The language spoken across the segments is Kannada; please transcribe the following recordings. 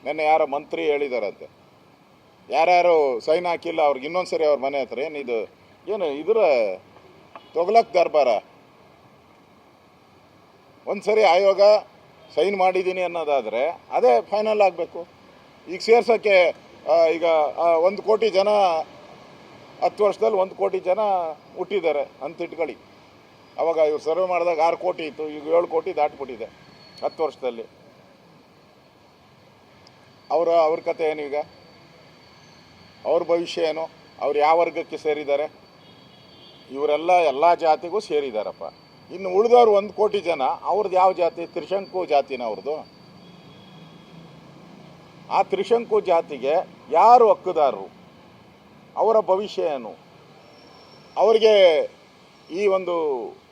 ನೆನ್ನೆ ಯಾರೋ ಮಂತ್ರಿ ಹೇಳಿದಾರಂತೆ, ಯಾರ್ಯಾರು ಸೈನ್ ಹಾಕಿಲ್ಲ ಅವ್ರಿಗೆ ಇನ್ನೊಂದ್ಸರಿ ಅವ್ರ ಮನೆ ಹತ್ರ ಏನು ಇದರ ತೊಗಲಕ್ ದರ್ಬಾರ. ಒಂದ್ಸರಿ ಆಯೋಗ ಸೈನ್ ಮಾಡಿದ್ದೀನಿ ಅನ್ನೋದಾದರೆ ಅದೇ ಫೈನಲ್ ಆಗಬೇಕು. ಈಗ ಸೇರ್ಸೋಕ್ಕೆ ಈಗ 1 ಕೋಟಿ ಜನ 10 ವರ್ಷದಲ್ಲಿ 1 ಕೋಟಿ ಜನ ಹುಟ್ಟಿದ್ದಾರೆ ಅಂತ ಇಟ್ಕೊಳ್ಳಿ. ಅವಾಗ ಇವ್ರು ಸರ್ವೆ ಮಾಡಿದಾಗ 6 ಕೋಟಿ ಇತ್ತು, ಈಗ 7 ಕೋಟಿ ದಾಟ್ಬಿಟ್ಟಿದೆ 10 ವರ್ಷದಲ್ಲಿ. ಅವ್ರ ಕತೆ ಏನು, ಈಗ ಅವ್ರ ಭವಿಷ್ಯ ಏನು, ಅವ್ರು ಯಾವ ವರ್ಗಕ್ಕೆ ಸೇರಿದ್ದಾರೆ? ಇವರೆಲ್ಲ ಎಲ್ಲ ಜಾತಿಗೂ ಸೇರಿದಾರಪ್ಪ. ಇನ್ನು ಉಳಿದವ್ರು 1 ಕೋಟಿ ಜನ, ಅವ್ರದ್ದು ಯಾವ ಜಾತಿ? ತ್ರಿಶಂಕು ಜಾತಿನ ಅವ್ರದ್ದು. ಆ ತ್ರಿಶಂಕು ಜಾತಿಗೆ ಯಾರು ಹಕ್ಕುದಾರರು? ಅವರ ಭವಿಷ್ಯ ಏನು? ಅವರಿಗೆ ಈ ಒಂದು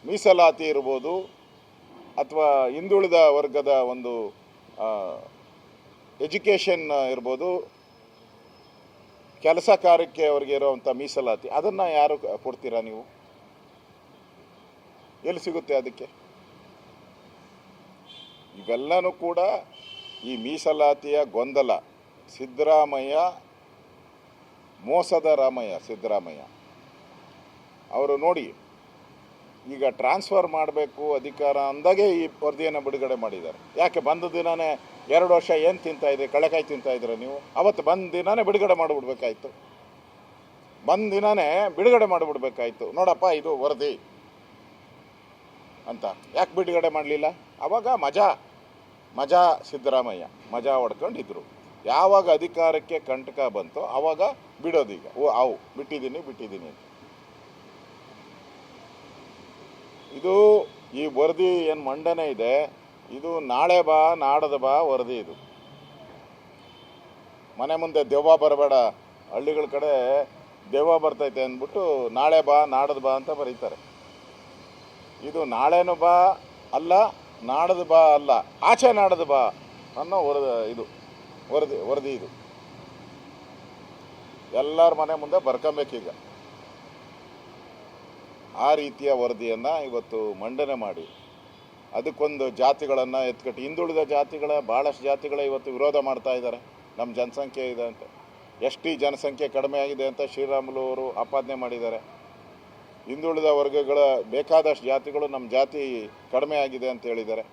ಮೀಸಲಾತಿ ಇರ್ಬೋದು ಅಥವಾ ಹಿಂದುಳಿದ ವರ್ಗದ ಒಂದು ಎಜುಕೇಷನ್ ಇರ್ಬೋದು, ಕೆಲಸ ಕಾರ್ಯಕ್ಕೆ ಅವ್ರಿಗೆ ಇರೋವಂಥ ಮೀಸಲಾತಿ, ಅದನ್ನು ಯಾರು ಕೊಡ್ತೀರಾ ನೀವು? ಎಲ್ಲಿ ಸಿಗುತ್ತೆ ಅದಕ್ಕೆ? ಇವೆಲ್ಲನೂ ಕೂಡ ಈ ಮೀಸಲಾತಿಯ ಗೊಂದಲ. ಸಿದ್ದರಾಮಯ್ಯ ಮೋಸದ ರಾಮಯ್ಯ. ಸಿದ್ದರಾಮಯ್ಯ ಅವರು ನೋಡಿ, ಈಗ ಟ್ರಾನ್ಸ್ಫರ್ ಮಾಡಬೇಕು ಅಧಿಕಾರ ಅಂದಾಗೆ ಈ ವರದಿಯನ್ನು ಬಿಡುಗಡೆ ಮಾಡಿದ್ದಾರೆ. ಯಾಕೆ ಬಂದ ದಿನವೇ 2 ವರ್ಷ ಏನು ತಿಂತಾಯಿದ್ರಿ? ಕಳೆಕಾಯಿ ತಿಂತಾಯಿದ್ರೆ ನೀವು. ಅವತ್ತು ಬಂದ ದಿನವೇ ಬಿಡುಗಡೆ ಮಾಡಿಬಿಡ್ಬೇಕಾಯ್ತು. ಬಂದ ದಿನವೇ ಬಿಡುಗಡೆ ಮಾಡಿಬಿಡ್ಬೇಕಾಯ್ತು. ನೋಡಪ್ಪ ಇದು ವರದಿ ಅಂತ ಯಾಕೆ ಬಿಡುಗಡೆ ಮಾಡಲಿಲ್ಲ? ಆವಾಗ ಮಜಾ ಸಿದ್ದರಾಮಯ್ಯ ಮಜಾ ಹೊಡ್ಕೊಂಡಿದ್ರು. ಯಾವಾಗ ಅಧಿಕಾರಕ್ಕೆ ಕಂಟಕ ಬಂತು ಆವಾಗ ಬಿಡೋದೀಗ. ಬಿಟ್ಟಿದ್ದೀನಿ ಅಂತ. ಇದು ಈ ವರದಿ ಏನು ಮಂಡನೆ ಇದೆ, ಇದು ನಾಳೆ ಬಾ ನಾಡದ ಬಾ ವರದಿ. ಇದು ಮನೆ ಮುಂದೆ ದೆವ್ವ ಬರಬೇಡ, ಹಳ್ಳಿಗಳ ಕಡೆ ದೆವ್ವ ಬರ್ತೈತೆ ಅಂದ್ಬಿಟ್ಟು ನಾಳೆ ಬಾ ನಾಡದ ಬಾ ಅಂತ ಬರೀತಾರೆ. ಇದು ನಾಳೆನೂ ಬಾ ಅಲ್ಲ, ನಾಡದ ಬಾ ಅಲ್ಲ, ಆಚೆ ನಾಡದ ಬಾ ಅನ್ನೋ ವರದಿ ಇದು. ಎಲ್ಲರ ಮನೆ ಮುಂದೆ ಬರ್ಕೊಬೇಕೀಗ. ಆ ರೀತಿಯ ವರದಿಯನ್ನು ಇವತ್ತು ಮಂಡನೆ ಮಾಡಿ ಅದಕ್ಕೊಂದು ಜಾತಿಗಳನ್ನು ಎತ್ಕಟ್ಟಿ, ಹಿಂದುಳಿದ ಜಾತಿಗಳ ಭಾಳಷ್ಟು ಜಾತಿಗಳ ಇವತ್ತು ವಿರೋಧ ಮಾಡ್ತಾ ಇದ್ದಾರೆ. ನಮ್ಮ ಜನಸಂಖ್ಯೆ ಇದೆ ಅಂತ, ಎಷ್ಟಿ ಜನಸಂಖ್ಯೆ ಕಡಿಮೆ ಆಗಿದೆ ಅಂತ ಶ್ರೀರಾಮುಲು ಅವರು ಆಪಾದನೆ ಮಾಡಿದ್ದಾರೆ. ಹಿಂದುಳಿದ ವರ್ಗಗಳ ಬೇಕಾದಷ್ಟು ಜಾತಿಗಳು ನಮ್ಮ ಜಾತಿ ಕಡಿಮೆ ಆಗಿದೆ ಅಂತ ಹೇಳಿದ್ದಾರೆ.